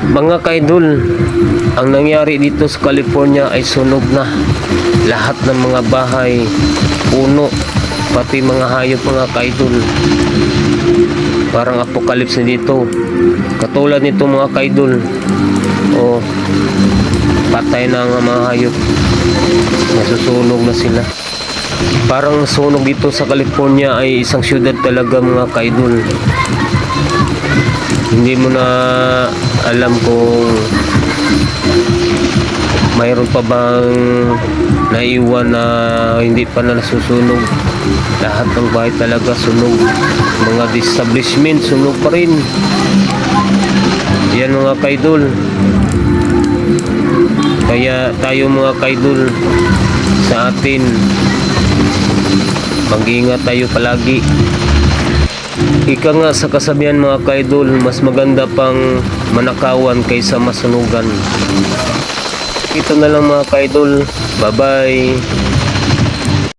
Mga kaidol, ang nangyari dito sa California ay sunog na. Lahat ng mga bahay, puno, pati mga hayop mga kaidol. Parang apocalypse na dito. Katulad nito mga kaidol. O, patay na ang mga hayop. Nasusunog na sila. Parang sunog dito sa California ay isang syudad talaga mga kaidol. Hindi mo na alam kung mayroon pa bang naiwan na hindi pa na nasusunog. Lahat ng bahay talaga sunog. Mga establishment sunog pa rin. Yan mga kaidol. Kaya tayo mga kaidol, sa atin mag-ingat tayo palagi. Ika nga sa kasabihan mga kaidol, mas maganda pang manakawan kaysa masunugan. Ito na lang mga kaidol. Bye bye.